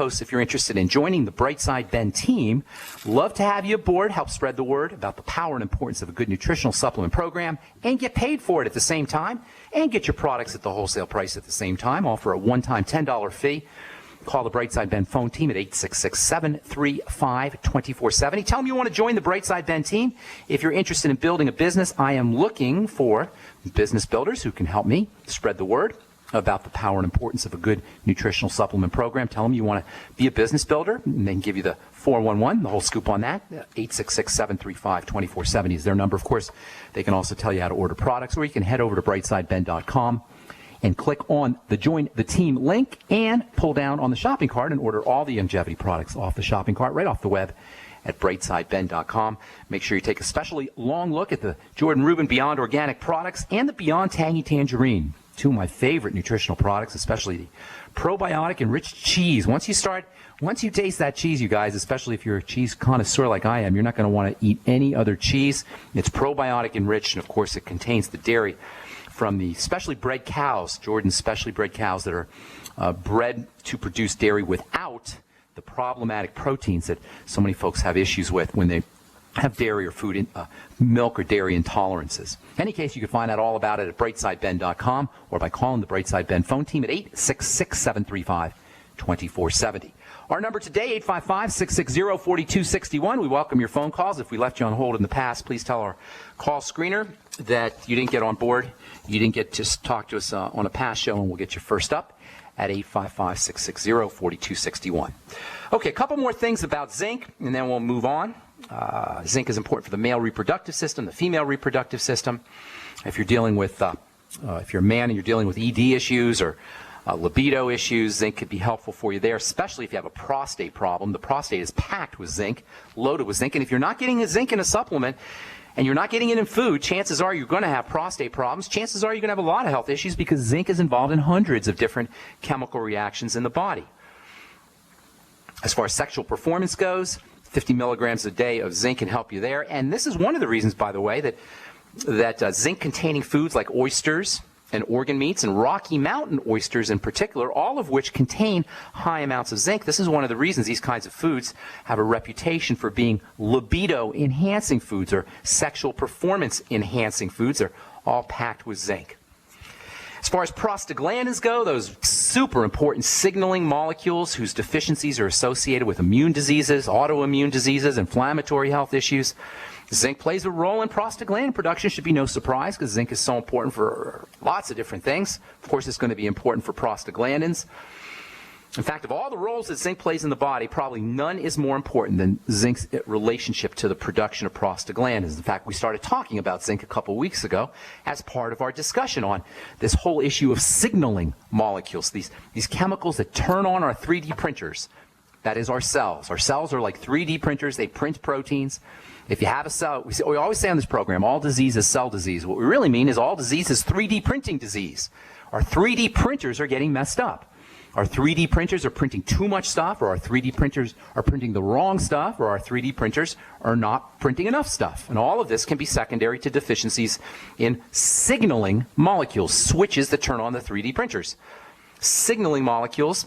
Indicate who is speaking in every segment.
Speaker 1: If you're interested in joining the Brightside Ben team, love to have you aboard, help spread the word about the power and importance of a good nutritional supplement program, and get paid for it at the same time, and get your products at the wholesale price at the same time. Offer a one-time $10 fee. Call the Brightside Ben phone team at 866-735-2470. Tell them you want to join the Brightside Ben team. If you're interested in building a business, I am looking for business builders who can help me spread the word about the power and importance of a good nutritional supplement program. Tell them you want to be a business builder, and they can give you the 411, the whole scoop on that. 866-735-2470 is their number. Of course, they can also tell you how to order products, or you can head over to brightsideben.com and click on the Join the Team link and pull down on the shopping cart and order all the longevity products off the shopping cart right off the web at brightsideben.com. Make sure you take a specially long look at the Jordan Rubin Beyond Organic products and the Beyond Tangy Tangerine. Two of my favorite nutritional products, especially the probiotic enriched cheese. Once you taste that cheese, you guys, especially if you're a cheese connoisseur like I am, you're not going to want to eat any other cheese. It's probiotic enriched, and of course it contains the dairy from the specially bred cows, Jordan's specially bred cows that are bred to produce dairy without the problematic proteins that so many folks have issues with when they have dairy or food, milk or dairy intolerances. In any case, you can find out all about it at brightsideben.com or by calling the Brightside Ben phone team at 866-735-2470. Our number today, 855-660-4261. We welcome your phone calls. If we left you on hold in the past, please tell our call screener that you didn't get on board. You didn't get to talk to us on a past show, and we'll get you first up at 855-660-4261. Okay, a couple more things about zinc, and then we'll move on. Zinc is important for the male reproductive system, the female reproductive system. If you're dealing with, if you're a man and you're dealing with ED issues or libido issues, zinc could be helpful for you there, especially if you have a prostate problem. The prostate is packed with zinc, loaded with zinc, and if you're not getting the zinc in a supplement and you're not getting it in food, chances are you're going to have prostate problems. Chances are you're going to have a lot of health issues because zinc is involved in hundreds of different chemical reactions in the body. As far as sexual performance goes, 50 milligrams a day of zinc can help you there. And this is one of the reasons, by the way, that zinc-containing foods like oysters and organ meats and Rocky Mountain oysters in particular, all of which contain high amounts of zinc. This is one of the reasons these kinds of foods have a reputation for being libido-enhancing foods or sexual performance-enhancing foods. They're all packed with zinc. As far as prostaglandins go, those super important signaling molecules whose deficiencies are associated with immune diseases, autoimmune diseases, inflammatory health issues, zinc plays a role in prostaglandin production. Should be no surprise because zinc is so important for lots of different things. Of course, it's going to be important for prostaglandins. In fact, of all the roles that zinc plays in the body, probably none is more important than zinc's relationship to the production of prostaglandins. In fact, we started talking about zinc a couple weeks ago as part of our discussion on this whole issue of signaling molecules, these chemicals that turn on our 3D printers. That is our cells. Our cells are like 3D printers. They print proteins. If you have a cell, we always say on this program, all disease is cell disease. What we really mean is all disease is 3D printing disease. Our 3D printers are getting messed up. Our 3D printers are printing too much stuff, or our 3D printers are printing the wrong stuff, or our 3D printers are not printing enough stuff. And all of this can be secondary to deficiencies in signaling molecules, switches that turn on the 3D printers. Signaling molecules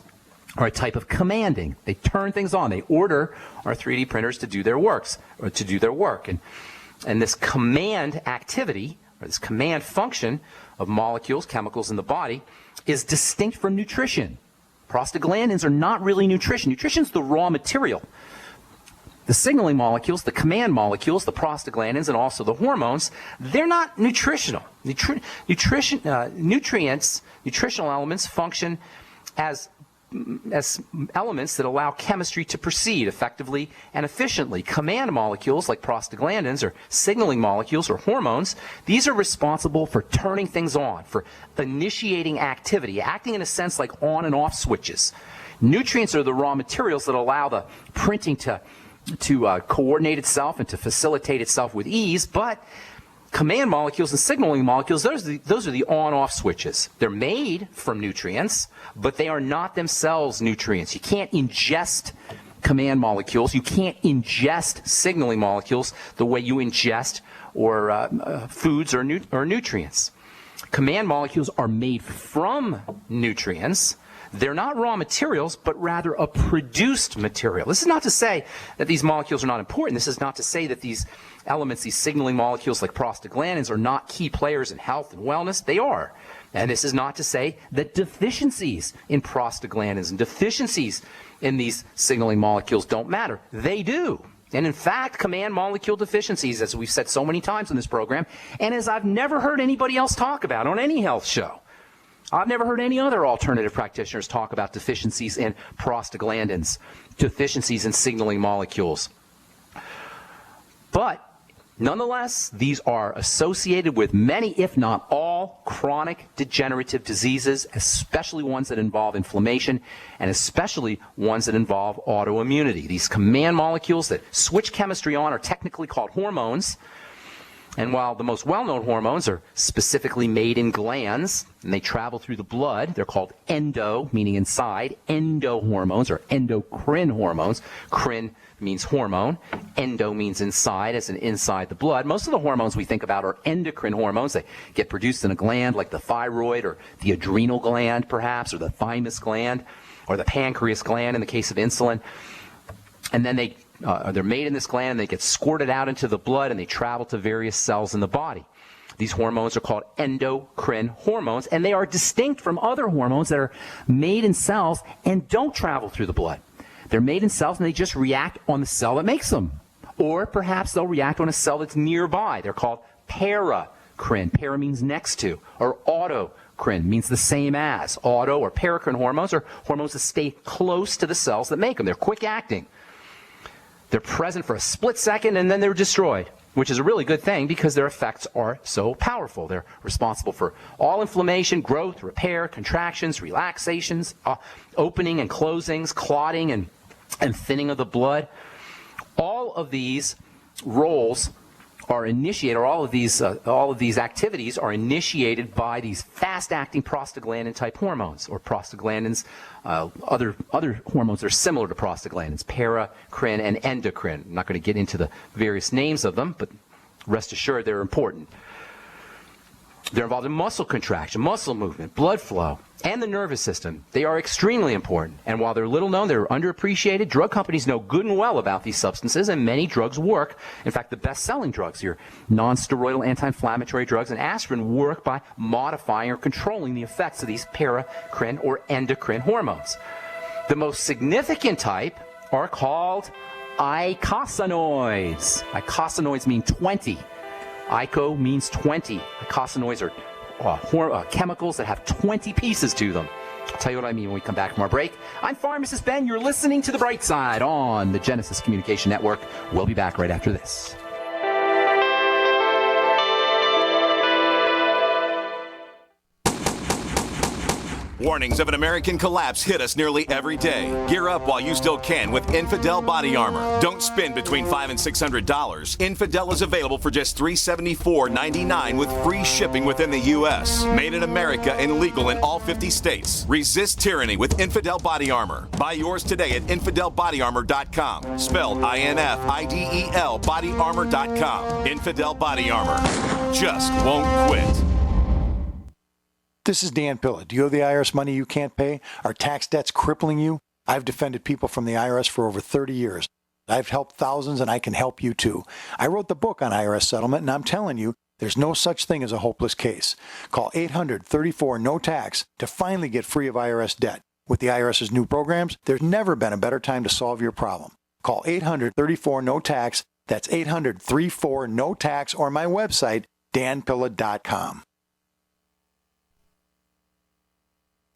Speaker 1: are a type of commanding. They turn things on. They order our 3D printers to do their works, or to do their work. And this command activity, or this command function of molecules, chemicals in the body, is distinct from nutrition. Prostaglandins are not really nutrition. Nutrition is the raw material. The signaling molecules, the command molecules, the prostaglandins, and also the hormones, they're not nutritional. Nutrients, nutritional elements function as elements that allow chemistry to proceed effectively and efficiently. Command molecules like prostaglandins or signaling molecules or hormones, these are responsible for turning things on, for initiating activity, acting in a sense like on and off switches. Nutrients are the raw materials that allow the printing to coordinate itself and to facilitate itself with ease, but command molecules and signaling molecules, those are the on-off switches. They're made from nutrients, but they are not themselves nutrients. You can't ingest command molecules. You can't ingest signaling molecules the way you ingest foods or nutrients. Command molecules are made from nutrients. They're not raw materials, but rather a produced material. This is not to say that these molecules are not important. This is not to say that these elements, these signaling molecules like prostaglandins, are not key players in health and wellness. They are. And this is not to say that deficiencies in prostaglandins and deficiencies in these signaling molecules don't matter. They do. And in fact, command molecule deficiencies, as we've said so many times in this program, and as I've never heard anybody else talk about on any health show. I've never heard any other alternative practitioners talk about deficiencies in prostaglandins, deficiencies in signaling molecules. But nonetheless, these are associated with many, if not all, chronic degenerative diseases, especially ones that involve inflammation and especially ones that involve autoimmunity. These command molecules that switch chemistry on are technically called hormones. And while the most well-known hormones are specifically made in glands and they travel through the blood, they're called endo, meaning inside, endohormones or endocrine hormones. Crin means hormone. Endo means inside, as in inside the blood. Most of the hormones we think about are endocrine hormones. They get produced in a gland like the thyroid or the adrenal gland, perhaps, or the thymus gland, or the pancreas gland in the case of insulin. And then they're made in this gland, and they get squirted out into the blood, and they travel to various cells in the body. These hormones are called endocrine hormones, and they are distinct from other hormones that are made in cells and don't travel through the blood. They're made in cells, and they just react on the cell that makes them. Or perhaps they'll react on a cell that's nearby. They're called paracrine. Para means next to. Or autocrine means the same as. Auto or paracrine hormones are hormones that stay close to the cells that make them. They're quick acting. They're present for a split second, and then they're destroyed, which is a really good thing because their effects are so powerful. They're responsible for all inflammation, growth, repair, contractions, relaxations, opening and closings, clotting and thinning of the blood. All of these roles are initiated, or all of these activities are initiated by these fast-acting prostaglandin type hormones, or prostaglandins. Other hormones that are similar to prostaglandins, paracrine and endocrine. I'm not going to get into the various names of them, but rest assured they're important. They're involved in muscle contraction, muscle movement, blood flow, and the nervous system. They are extremely important. And while they're little known, they're underappreciated. Drug companies know good and well about these substances, and many drugs work. In fact, the best-selling drugs, your non-steroidal anti-inflammatory drugs and aspirin, work by modifying or controlling the effects of these paracrine or endocrine hormones. The most significant type are called eicosanoids. Eicosanoids mean 20. Ico means 20. Eicosanoids are chemicals that have 20 pieces to them. I'll tell you what I mean when we come back from our break. I'm Pharmacist Ben. You're listening to The Bright Side on the Genesis Communication Network. We'll be back right after this.
Speaker 2: Warnings of an American collapse hit us nearly every day. Gear up while you still can with Infidel body armor. Don't spend between $500 and $600. Infidel is available for just $374.99 with free shipping within the U.S. Made in America and legal in all 50 states. Resist tyranny with Infidel body armor. Buy yours today at InfidelBodyArmor.com. Spelled INFIDEL BodyArmor.com. Infidel body armor. Just won't quit.
Speaker 3: This is Dan Pilla. Do you owe the IRS money you can't pay? Are tax debts crippling you? I've defended people from the IRS for over 30 years. I've helped thousands, and I can help you too. I wrote the book on IRS settlement, and I'm telling you, there's no such thing as a hopeless case. Call 800-34-NO-TAX to finally get free of IRS debt. With the IRS's new programs, there's never been a better time to solve your problem. Call 800-34-NO-TAX. That's 800-34-NO-TAX, or my website, danpilla.com.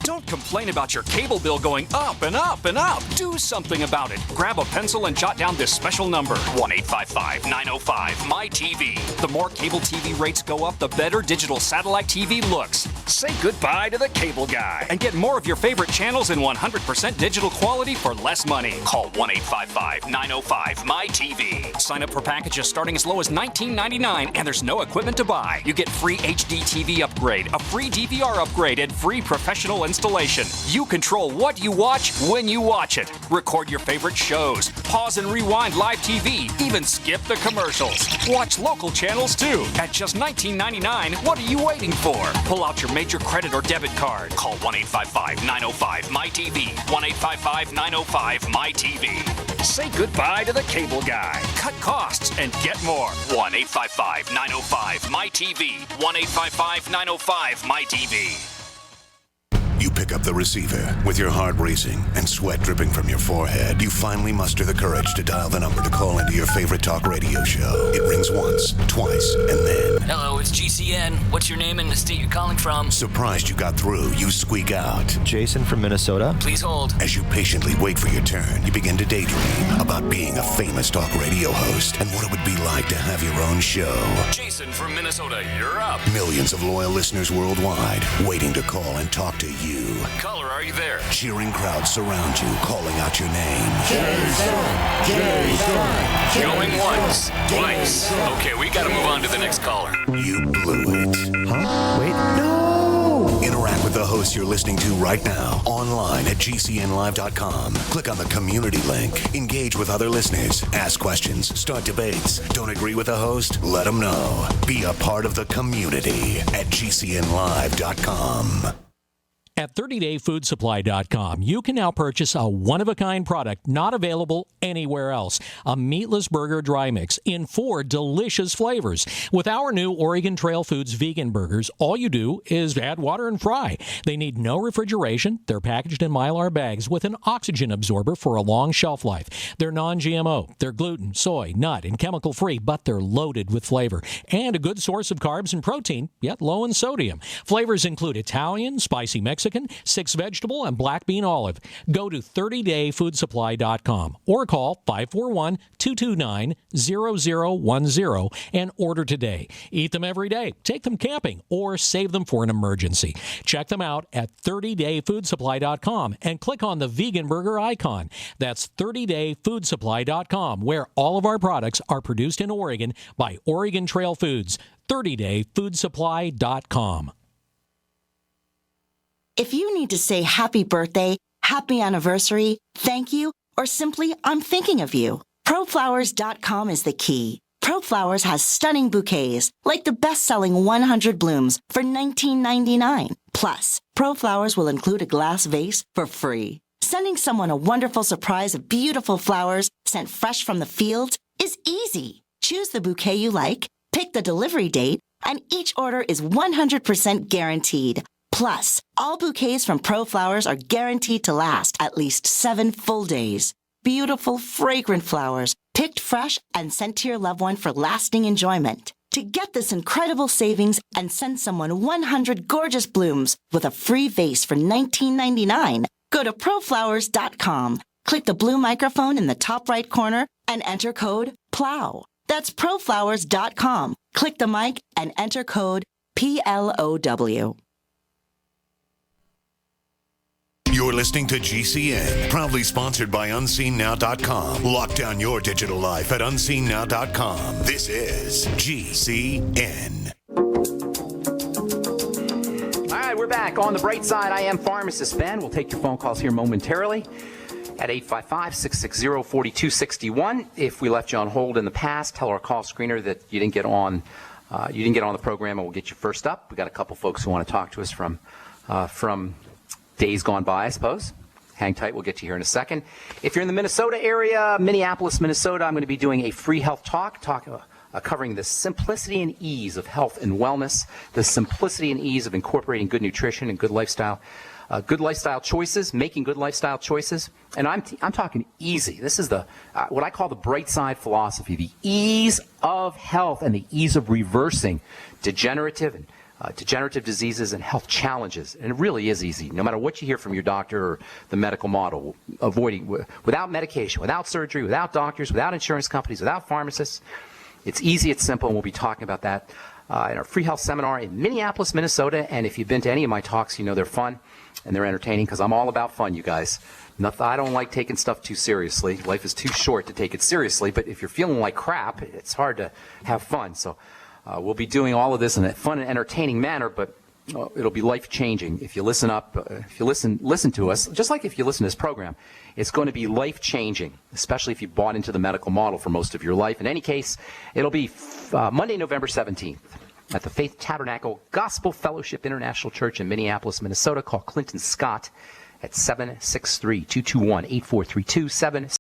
Speaker 4: Don't complain about your cable bill going up and up and up. Do something about it. Grab a pencil and jot down this special number, 1-855-905-MY-TV. The more cable TV rates go up, the better digital satellite TV looks. Say goodbye to the cable guy and get more of your favorite channels in 100% digital quality for less money. Call 1-855-905-MY-TV. Sign up for packages starting as low as $19.99, and there's no equipment to buy. You get free HD TV upgrade, a free DVR upgrade, and free professional installation installation. You control what you watch when you watch it. Record your favorite shows, pause and rewind live TV, even skip the commercials. Watch local channels too. At just $19.99, what are you waiting for? Pull out your major credit or debit card. Call 1-855-905-MyTV. 1-855-905-MyTV. Say goodbye to the cable guy. Cut costs and get more. 1-855-905-MyTV. 1-855-905-MyTV.
Speaker 5: You pick up the receiver with your heart racing and sweat dripping from your forehead. You finally muster the courage to dial the number to call into your favorite talk radio show. It rings once, twice, and then...
Speaker 6: Hello, it's GCN. What's your name and the state you're calling from?
Speaker 5: Surprised you got through, you squeak out.
Speaker 7: Jason from Minnesota.
Speaker 6: Please hold.
Speaker 5: As you patiently wait for your turn, you begin to daydream about being a famous talk radio host and what it would be like to have your own show.
Speaker 6: Jason from Minnesota, you're up.
Speaker 5: Millions of loyal listeners worldwide waiting to call and talk to you.
Speaker 6: Caller, are you there?
Speaker 5: Cheering crowds surround you, calling out your name.
Speaker 6: Going once, twice. Okay, we gotta move on to the next caller.
Speaker 5: You blew it.
Speaker 7: Huh? Wait, no!
Speaker 5: Interact with the host you're listening to right now, online at gcnlive.com. Click on the community link. Engage with other listeners. Ask questions. Start debates. Don't agree with the host? Let them know. Be a part of the community at gcnlive.com.
Speaker 8: At 30dayfoodsupply.com, you can now purchase a one-of-a-kind product not available anywhere else. A meatless burger dry mix in 4 delicious flavors. With our new Oregon Trail Foods vegan burgers, all you do is add water and fry. They need no refrigeration. They're packaged in Mylar bags with an oxygen absorber for a long shelf life. They're non-GMO. They're gluten, soy, nut, and chemical-free, but they're loaded with flavor. And a good source of carbs and protein, yet low in sodium. Flavors include Italian, spicy Mexican, 6 vegetable, and black bean olive. Go to 30dayfoodsupply.com or call 541-229-0010 and order today. Eat them every day, take them camping, or save them for an emergency. Check them out at 30dayfoodsupply.com and click on the vegan burger icon. That's 30dayfoodsupply.com, where all of our products are produced in Oregon by Oregon Trail Foods. 30dayfoodsupply.com.
Speaker 9: If you need to say happy birthday, happy anniversary, thank you, or simply I'm thinking of you, ProFlowers.com is the key. ProFlowers has stunning bouquets, like the best-selling 100 blooms for $19.99. Plus, ProFlowers will include a glass vase for free. Sending someone a wonderful surprise of beautiful flowers sent fresh from the fields is easy. Choose the bouquet you like, pick the delivery date, and each order is 100% guaranteed. Plus, all bouquets from ProFlowers are guaranteed to last at least 7 full days. Beautiful, fragrant flowers, picked fresh and sent to your loved one for lasting enjoyment. To get this incredible savings and send someone 100 gorgeous blooms with a free vase for $19.99, go to proflowers.com, click the blue microphone in the top right corner, and enter code PLOW. That's proflowers.com. Click the mic and enter code PLOW.
Speaker 5: You're listening to GCN, proudly sponsored by UnseenNow.com. Lock down your digital life at UnseenNow.com. This is GCN.
Speaker 1: All right, we're back on the bright side. I am Pharmacist Ben. We'll take your phone calls here momentarily at 855-660-4261. If we left you on hold in the past, tell our call screener that you didn't get on the program, and we'll get you first up. We got a couple folks who want to talk to us from days gone by, I suppose. Hang tight. We'll get to you here in a second. If you're in the Minnesota area, Minneapolis, Minnesota, I'm going to be doing a free health talk covering the simplicity and ease of health and wellness, the simplicity and ease of incorporating good nutrition and good lifestyle choices, making good lifestyle choices. And I'm talking easy. This is the what I call the bright side philosophy, the ease of health and the ease of reversing degenerative diseases and health challenges. And it really is easy, no matter what you hear from your doctor or the medical model, without medication, without surgery, without doctors, without insurance companies, without pharmacists. It's easy, it's simple, and we'll be talking about that in our free health seminar in Minneapolis, Minnesota. And if you've been to any of my talks, you know they're fun and they're entertaining, because I'm all about fun, you guys. I don't like taking stuff too seriously. Life is too short to take it seriously, but if you're feeling like crap, it's hard to have fun. So we'll be doing all of this in a fun and entertaining manner, but it'll be life-changing. If you listen up, if you listen to us, just like if you listen to this program, it's going to be life-changing, especially if you bought into the medical model for most of your life. In any case, it'll be Monday, November 17th at the Faith Tabernacle Gospel Fellowship International Church in Minneapolis, Minnesota. Call Clinton Scott at 763-221-8432,